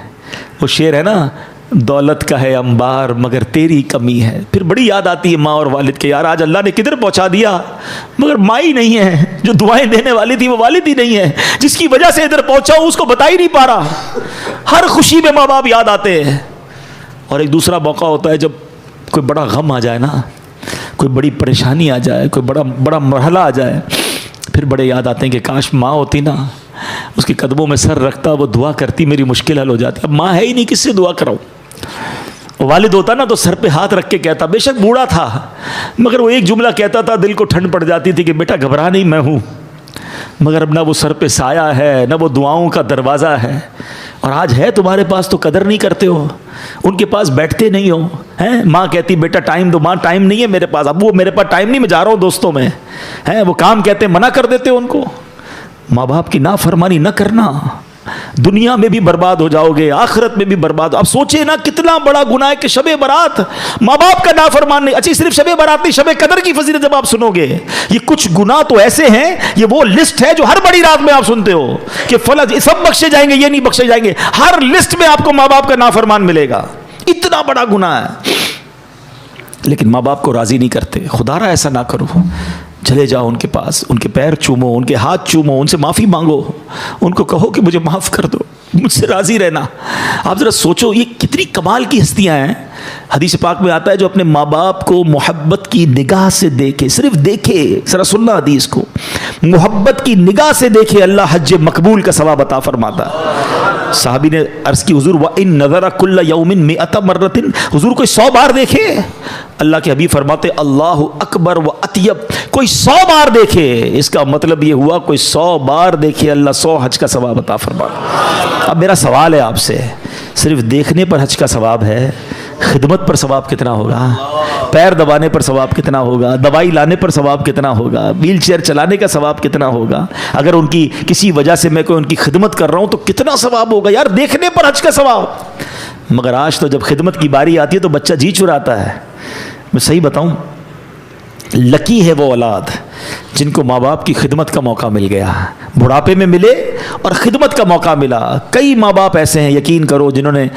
وہ شعر ہے نا, دولت کا ہے انبار مگر تیری کمی ہے. پھر بڑی یاد آتی ہے ماں اور والد کے, یار آج اللہ نے کدھر پہنچا دیا, مگر ماں ہی نہیں ہے. جو دعائیں دینے والی تھی وہ والد ہی نہیں ہے, جس کی وجہ سے ادھر پہنچا ہوں اس کو بتا ہی نہیں پا رہا. ہر خوشی میں ماں باپ یاد آتے ہیں. اور ایک دوسرا موقع ہوتا ہے جب کوئی بڑا غم آ جائے نا, کوئی بڑی پریشانی آ جائے, کوئی بڑا مرحلہ آ جائے, پھر بڑے یاد آتے ہیں کہ کاش ماں ہوتی نا, اس کے قدموں میں سر رکھتا, وہ دعا کرتی, میری مشکل حل ہو جاتی. اب ماں ہے ہی نہیں, کس سے دعا کراؤں. والد ہوتا نا تو سر پہ ہاتھ رکھ کے کہتا, بے شک بوڑھا تھا مگر وہ ایک جملہ کہتا تھا, دل کو ٹھنڈ پڑ جاتی تھی کہ بیٹا گھبرا نہیں, میں ہوں. مگر اب نہ وہ سر پہ سایہ ہے, نہ وہ دعاؤں کا دروازہ ہے. اور آج ہے تمہارے پاس تو قدر نہیں کرتے ہو, ان کے پاس بیٹھتے نہیں ہو. ہیں ماں کہتی بیٹا ٹائم دو, ماں ٹائم نہیں ہے میرے پاس, اب وہ میرے پاس ٹائم نہیں, میں جا رہا ہوں دوستوں میں. ہیں وہ کام کہتے منع کر دیتے ان کو. ماں باپ کی نافرمانی نہ کرنا, دنیا میں بھی برباد ہو جاؤ گے, آخرت میں بھی برباد. اب سوچے نا کتنا بڑا گناہ ہے کہ شب برات ماں باپ کا نافرمان نہیں. اچھی صرف شب برات نہیں, شب قدر کی فضیلت جب آپ سنو گے, یہ کچھ گناہ تو ایسے ہیں, یہ وہ لسٹ ہے جو ہر بڑی رات میں آپ سنتے ہو کہ فلاں سب بخشے جائیں گے, یہ نہیں بخشے جائیں گے. ہر لسٹ میں آپ کو ماں باپ کا نافرمان ملے گا. اتنا بڑا گناہ ہے, لیکن ماں باپ کو راضی نہیں کرتے. خدا را ایسا نہ کرو, چلے جاؤ ان کے پاس, ان کے پیر چومو, ان کے ہاتھ چومو, ان سے معافی مانگو, ان کو کہو کہ مجھے معاف کر دو, مجھ سے راضی رہنا. آپ ذرا سوچو یہ کتنی کمال کی ہستیاں ہیں. حدیث پاک میں آتا ہے جو اپنے ماں باپ کو محبت کی نگاہ سے دیکھے, صرف دیکھے, ذرا سننا حدیث کو, محبت کی نگاہ سے دیکھے, اللہ حج مقبول کا ثواب عطا فرماتا ہے. صحابی نے عرض کی حضور وَإِن نَظَرَ كُلَّ يَوْمٍ مِئَةَ مَرَّةٍ, حضور کوئی 100 بار دیکھے؟ اللہ کے حبیب فرماتے اللہ اکبر و اطیب, کوئی 100 بار دیکھے. اس کا مطلب یہ ہوا کوئی 100 بار دیکھے اللہ 100 حج کا ثواب عطا فرماتا. اب میرا سوال ہے آپ سے, صرف دیکھنے پر حج کا ثواب ہے, خدمت پر ثواب کتنا ہوگا؟ پیر دبانے پر ثواب کتنا ہوگا؟ دوائی لانے پر ثواب کتنا ہوگا؟ ویل چیئر چلانے کا ثواب کتنا ہوگا؟ اگر ان کی کسی وجہ سے میں کوئی ان کی خدمت کر رہا ہوں تو کتنا ثواب ہوگا یار دیکھنے پر حج کا ثواب. مگر آج تو جب خدمت کی باری آتی ہے تو بچہ جی چراتا ہے. میں صحیح بتاؤں, لکی ہے وہ اولاد جن کو ماں باپ کی خدمت کا موقع مل گیا, بڑھاپے میں ملے اور خدمت کا موقع ملا. کئی ماں باپ ایسے ہیں یقین کرو جنہوں نے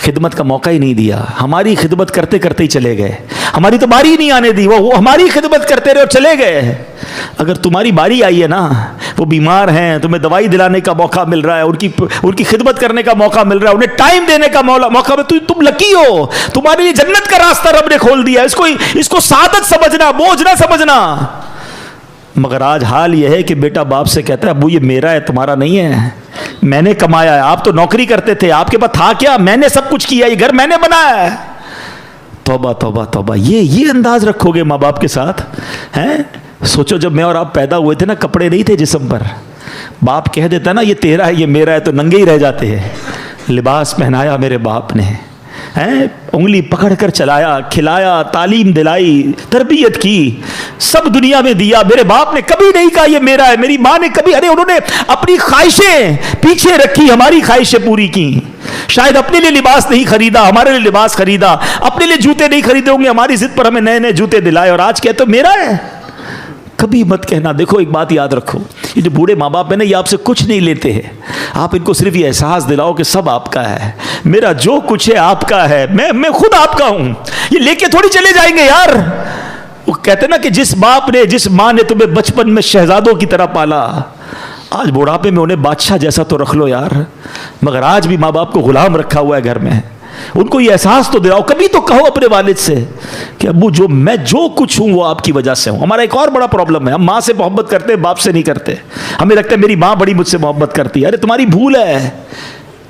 خدمت کا موقع ہی نہیں دیا, ہماری خدمت کرتے کرتے ہی چلے گئے, ہماری تو باری نہیں آنے دی, وہ ہماری خدمت کرتے رہے اور چلے گئے. اگر تمہاری باری آئی ہے نا, وہ بیمار ہیں, تمہیں دوائی دلانے کا موقع مل رہا ہے, ان کی خدمت کرنے کا موقع مل رہا ہے, انہیں ٹائم دینے کا موقع مل, تم لکی ہو, تمہارے لیے جنت کا راستہ رب نے کھول دیا. اس کو سعادت سمجھنا, بوجھ نہ سمجھنا. مگر آج حال یہ ہے کہ بیٹا باپ سے کہتا ہے ابو یہ میرا ہے تمہارا نہیں ہے, میں نے کمایا ہے, آپ تو نوکری کرتے تھے, آپ کے پاس تھا کیا؟ میں نے سب کچھ کیا, یہ گھر میں نے بنایا ہے. توبہ توبہ توبہ, یہ انداز رکھو گے ماں باپ کے ساتھ ہیں؟ سوچو جب میں اور آپ پیدا ہوئے تھے نا, کپڑے نہیں تھے جسم پر, باپ کہہ دیتا نا یہ تیرا ہے یہ میرا ہے تو ننگے ہی رہ جاتے ہیں. لباس پہنایا میرے باپ نے, انگلی پکڑ کر چلایا, کھلایا, تعلیم دلائی, تربیت کی, سب دنیا میں دیا. میرے باپ نے کبھی نہیں کہا یہ میرا ہے, میری ماں نے کبھی, ارے انہوں نے اپنی خواہشیں پیچھے رکھی, ہماری خواہشیں پوری کی. شاید اپنے لیے لباس نہیں خریدا, ہمارے لیے لباس خریدا, اپنے لیے جوتے نہیں خریدے ہوں گے, ہماری ضد پر ہمیں نئے نئے جوتے دلائے, اور آج کہتے میرا ہے. کبھی مت کہنا. دیکھو ایک بات یاد رکھو, یہ جو بوڑھے ماں باپ ہیں نا یہ آپ سے کچھ نہیں لیتے ہیں, آپ ان کو صرف یہ احساس دلاؤ کہ سب آپ کا ہے, میرا جو کچھ ہے آپ کا ہے, میں خود آپ کا ہوں, یہ لے کے تھوڑی چلے جائیں گے یار. وہ کہتے ہیں نا کہ جس باپ نے جس ماں نے تمہیں بچپن میں شہزادوں کی طرح پالا, آج بڑھاپے میں انہیں بادشاہ جیسا تو رکھ لو یار. مگر آج بھی ماں باپ کو غلام رکھا ہوا ہے گھر میں, ان کو یہ احساس تو دلاؤ. کبھی تو کہو اپنے والد سے کہ ابو میں جو کچھ ہوں وہ آپ کی وجہ سے ہوں. ہمارا ایک اور بڑا پرابلم ہے, ہم ماں سے محبت کرتے ہیں, باپ سے نہیں کرتے. ہمیں لگتا ہے میری ماں بڑی مجھ سے محبت کرتی ہے. ارے تمہاری بھول ہے,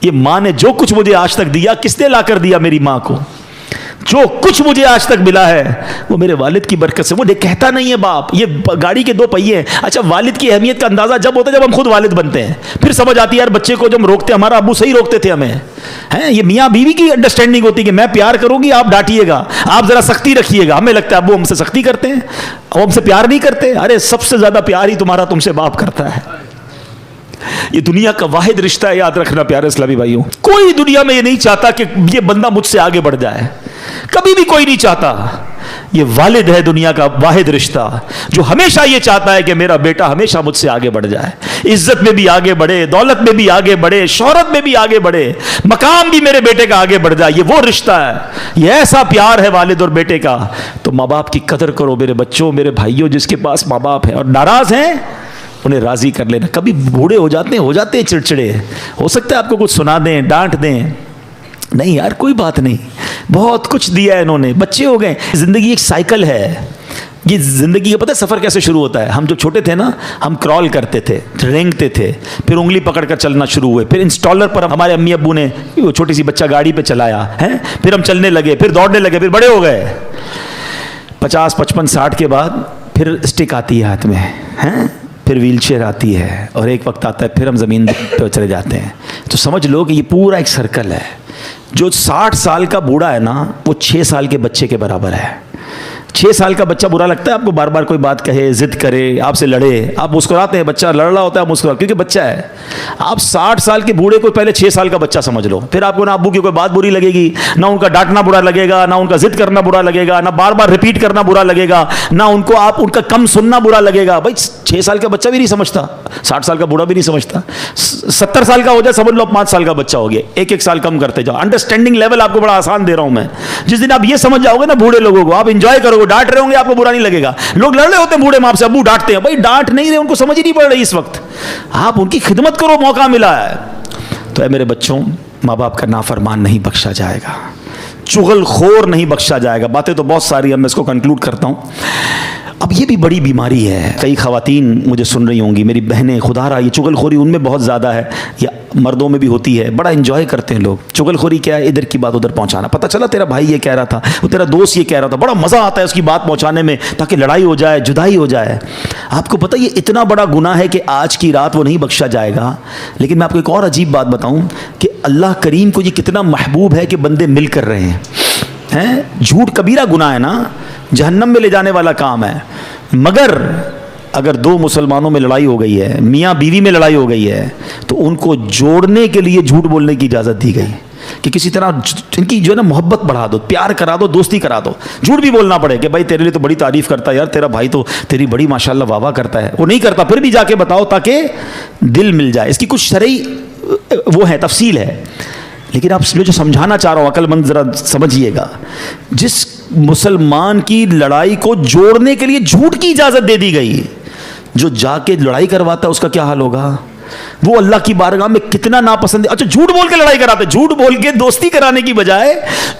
یہ ماں نے جو کچھ مجھے آج تک دیا, کس نے لا کر دیا؟ میری ماں کو. جو کچھ مجھے آج تک ملا ہے وہ میرے والد کی برکت سے. مجھے کہتا نہیں ہے باپ, یہ گاڑی کے 2 پہیے ہیں. اچھا والد کی اہمیت کا اندازہ جب ہوتا ہے جب ہم خود والد بنتے ہیں, پھر سمجھ آتی ہے یار بچے کو جب ہم روکتے ہیں, ہمارا ابو صحیح روکتے تھے ہمیں. یہ میاں بیوی کی انڈرسٹینڈنگ ہوتی ہے کہ میں پیار کروں گی, آپ ڈانٹیے گا, آپ ذرا سختی رکھیے گا. ہمیں لگتا ہے ابو ہم سے سختی کرتے ہیں, وہ ہم سے پیار نہیں کرتے. ارے سب سے زیادہ پیار ہی تمہارا تم سے باپ کرتا ہے. یہ دنیا کا واحد رشتہ ہے, یاد رکھنا پیارے اسلامی بھائیوں. کوئی دنیا میں یہ نہیں چاہتا کہ یہ بندہ مجھ سے آگے بڑھ جائے, کبھی بھی کوئی نہیں چاہتا. یہ والد ہے دنیا کا واحد رشتہ جو ہمیشہ یہ چاہتا ہے کہ میرا بیٹا ہمیشہ مجھ سے آگے بڑھ جائے, عزت میں بھی آگے بڑھے, دولت میں بھی آگے بڑھے, شہرت میں بھی آگے بڑھے, مقام بھی میرے بیٹے کا آگے بڑھ جائے. یہ وہ رشتہ ہے, یہ ایسا پیار ہے والد اور بیٹے کا. تو ماں باپ کی قدر کرو میرے بچوں, میرے بھائیوں. جس کے پاس ماں باپ ہیں اور ناراض ہیں انہیں راضی کر لینا. کبھی بوڑھے ہو جاتے ہیں چڑچڑے, ہو سکتا ہے آپ کو کچھ سنا دیں, ڈانٹ دیں, نہیں یار کوئی بات نہیں, بہت کچھ دیا ہے انہوں نے, بچے ہو گئے. زندگی ایک سائیکل ہے. یہ زندگی کا پتہ ہے سفر کیسے شروع ہوتا ہے؟ ہم جو چھوٹے تھے نا, ہم کرال کرتے تھے, رینگتے تھے, پھر انگلی پکڑ کر چلنا شروع ہوئے, پھر انسٹالر پر ہمارے امی ابو نے وہ چھوٹی سی بچہ گاڑی پہ چلایا ہے, پھر ہم چلنے لگے, پھر دوڑنے لگے, پھر بڑے ہو گئے. 50, 55, 60 کے بعد پھر اسٹک آتی ہے ہاتھ میں, پھر ویل چیئر آتی ہے, اور ایک وقت آتا ہے پھر ہم زمین پہ چلے جاتے ہیں. تو سمجھ لو کہ یہ پورا ایک سرکل ہے. جو 60 سال کا بوڑھا ہے نا وہ 6 سال کے بچے کے برابر ہے. 6 سال کا بچہ برا لگتا ہے آپ کو, بار بار کوئی بات کہے, ضد کرے, آپ سے لڑے, آپ مسکراتے ہیں. بچہ لڑ رہا ہوتا ہے آپ مسکراتے کیونکہ بچہ ہے. آپ 60 سال کے بوڑھے کو پہلے 6 سال کا بچہ سمجھ لو, پھر آپ کو نہ ابو کی کوئی بات بری لگے گی, نہ ان کا ڈانٹنا برا لگے گا, نہ ان کا ضد کرنا برا لگے گا, نہ بار بار ریپیٹ کرنا برا لگے گا, نہ ان کو آپ ان کا کم سننا برا لگے گا. بھائی 6 سال کا بچہ بھی نہیں سمجھتا, 60 سال کا بوڑھا بھی نہیں سمجھتا. 70 سال کا ہو جائے سمجھ لو 5 سال کا بچہ ہو گیا. ایک سال کم کرتے جاؤ. انڈرسٹینڈنگ لیول آپ کو بڑا آسان دے رہا ہوں میں. جس دن آپ یہ سمجھ جاؤ گے نا بوڑھے لوگوں کو, آپ انجوائے کرو گے. ڈانٹ رہے ہوں گے آپ کو برا نہیں لگے گا. لوگ لڑ رہے ہوتے ہیں بوڑھے ماں سے, ابو ڈانٹتے ہیں, بھائی ڈانٹ نہیں رہے, ان کو سمجھ ہی نہیں پڑ رہی اس وقت. آپ ان کی خدمت کرو, موقع ملا ہے. تو اے میرے بچوں, ماں باپ کا نافرمان نہیں بخشا جائے گا، چغل خور نہیں بخشا جائے گا۔ باتیں تو بہت ساری ہیں، میں اس کو کنکلوڈ کرتا ہوں۔ اب یہ بھی بڑی بیماری ہے، کئی خواتین مجھے سن رہی ہوں گی، میری بہنیں، خدا رہا یہ چغل خوری ان میں بہت زیادہ ہے، یا مردوں میں بھی ہوتی ہے، بڑا انجوائے کرتے ہیں لوگ۔ چغل خوری کیا ہے؟ ادھر کی بات ادھر پہنچانا، پتہ چلا تیرا بھائی یہ کہہ رہا تھا، وہ تیرا دوست یہ کہہ رہا تھا، بڑا مزہ آتا ہے اس کی بات پہنچانے میں تاکہ لڑائی ہو جائے، جدائی ہو جائے۔ آپ کو پتہ یہ اتنا بڑا گناہ ہے کہ آج کی رات وہ نہیں بخشا جائے گا۔ لیکن میں آپ کو ایک اور عجیب بات بتاؤں کہ اللہ کریم کو یہ کتنا محبوب ہے کہ بندے مل کر رہے ہیں۔ جھوٹ کبیرہ گناہ ہے نا، جہنم میں لے جانے والا کام ہے، مگر اگر دو مسلمانوں میں لڑائی ہو گئی ہے، میاں بیوی میں لڑائی ہو گئی ہے، تو ان کو جوڑنے کے لیے جھوٹ بولنے کی اجازت دی گئی کہ کسی طرح ان کی جو ہے نا محبت بڑھا دو، پیار کرا دو، دوستی کرا دو، جھوٹ بھی بولنا پڑے کہ بھائی تیرے لیے تو بڑی تعریف کرتا ہے یار، تیرا بھائی تو تیری بڑی ماشاءاللہ واہ واہ کرتا ہے، وہ نہیں کرتا پھر بھی جا کے بتاؤ تاکہ دل مل جائے۔ اس کی کچھ شرعی وہ ہے، تفصیل ہے، لیکن آپ جو سمجھانا چاہ رہا ہوں عقل مند ذرا سمجھیے گا۔ جس مسلمان کی لڑائی کو جوڑنے کے لیے جھوٹ کی اجازت دے دی گئی، جو جا کے لڑائی کرواتا ہے اس کا کیا حال ہوگا؟ وہ اللہ کی بارگاہ میں کتنا ناپسند ہے۔ اچھا جھوٹ بول کے لڑائی کراتے، جھوٹ بول کے دوستی کرانے کی بجائے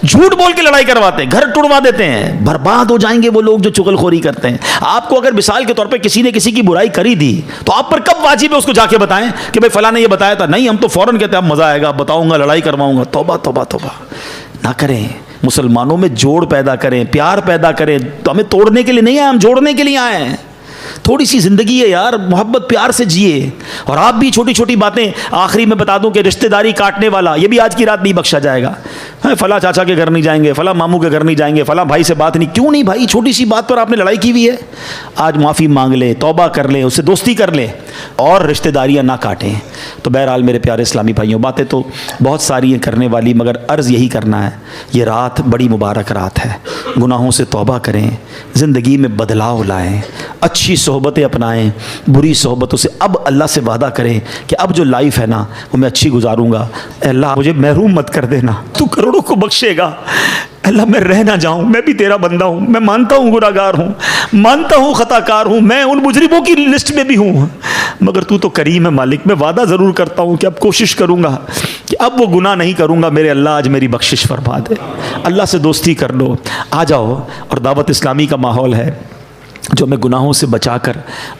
جھوٹ بول کے لڑائی کرواتے ہیں، گھر ٹڑوا دیتے ہیں، برباد ہو جائیں گے وہ لوگ جو چغل خوری کرتے ہیں۔ آپ کو اگر مثال کے طور پہ کسی نے کسی کی برائی کری دی تو آپ پر کب واجب ہے اس کو جا کے بتائیں کہ بھائی فلاں نے یہ بتایا تھا؟ نہیں، ہم تو فوراً کہتے ہیں اب مزہ آئے گا، بتاؤں گا، لڑائی کرواؤں گا۔ توبہ توبہ توبہ نہ کریں، مسلمانوں میں جوڑ پیدا کریں، پیار پیدا کریں۔ تو ہمیں توڑنے کے لیے نہیں آئے، ہم جوڑنے کے لیے آئے ہیں۔ تھوڑی سی زندگی ہے یار، محبت پیار سے جیے۔ اور آپ بھی چھوٹی چھوٹی باتیں، آخری میں بتا دوں کہ رشتہ داری کاٹنے والا یہ بھی آج کی رات نہیں بخشا جائے گا۔ فلاں چاچا کے گھر نہیں جائیں گے، فلاں ماموں کے گھر نہیں جائیں گے، فلاں بھائی سے بات نہیں۔ کیوں نہیں بھائی؟ چھوٹی سی بات پر آپ نے لڑائی کی ہوئی ہے، آج معافی مانگ لیں، توبہ کر لیں، اس سے دوستی کر لیں اور رشتہ داریاں نہ کاٹیں۔ تو بہرحال میرے پیارے اسلامی بھائیوں، باتیں تو بہت ساری ہیں کرنے والی، مگر عرض یہی کرنا ہے، یہ رات بڑی مبارک رات ہے، گناہوں سے توبہ کریں، زندگی میں بدلاؤ لائیں، اچھی صحبتیں اپنائیں، بری صحبتوں سے اب اللہ سے وعدہ کریں کہ اب جو لائف ہے نا وہ میں اچھی گزاروں گا۔ اے اللہ مجھے محروم مت کر دینا، تو کروڑوں کو بخشے گا، اللہ میں رہ نہ جاؤں، میں بھی تیرا بندہ ہوں، میں مانتا ہوں گناہ گار ہوں، مانتا ہوں خطا کار ہوں، میں ان مجرموں کی لسٹ میں بھی ہوں، مگر تو تو کریم ہے مالک، میں وعدہ ضرور کرتا ہوں کہ اب کوشش کروں گا کہ اب وہ گناہ نہیں کروں گا۔ میرے اللہ آج میری بخشش فرما دے۔ اللہ سے دوستی کر لو، آ جاؤ۔ اور دعوت اسلامی کا ماحول ہے جو ہمیں گناہوں سے بچا کر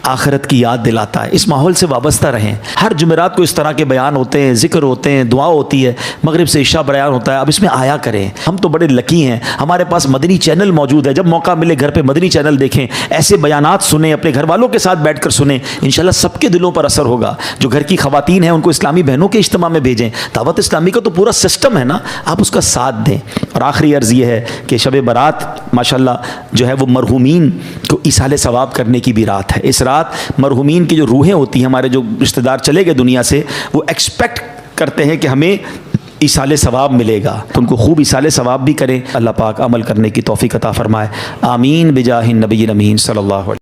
آخرت کی یاد دلاتا ہے۔ اس ماحول سے وابستہ رہیں۔ ہر جمعرات کو اس طرح کے بیان ہوتے ہیں، ذکر ہوتے ہیں، دعا ہوتی ہے، مغرب سے عشاء بیان ہوتا ہے، اب اس میں آیا کریں۔ ہم تو بڑے لکی ہیں، ہمارے پاس مدنی چینل موجود ہے، جب موقع ملے گھر پہ مدنی چینل دیکھیں، ایسے بیانات سنیں، اپنے گھر والوں کے ساتھ بیٹھ کر سنیں، انشاءاللہ سب کے دلوں پر اثر ہوگا۔ جو گھر کی خواتین ہیں ان کو اسلامی بہنوں کے اجتماع میں بھیجیں۔ دعوت اسلامی کا تو پورا سسٹم ہے نا، آپ اس کا ساتھ دیں۔ اور آخری عرض یہ ہے کہ شب برات ماشاءاللہ جو ہے وہ مرحومین کو ایصال ثواب کرنے کی بھی رات ہے۔ اس رات مرحومین کی جو روحیں ہوتی ہیں، ہمارے جو رشتہ دار چلے گئے دنیا سے، وہ ایکسپیکٹ کرتے ہیں کہ ہمیں ایصال ثواب ملے گا، تو ان کو خوب ایصال ثواب بھی کریں۔ اللہ پاک عمل کرنے کی توفیق عطا فرمائے، آمین بجاہ النبی الامین صلی اللہ علیہ وسلم۔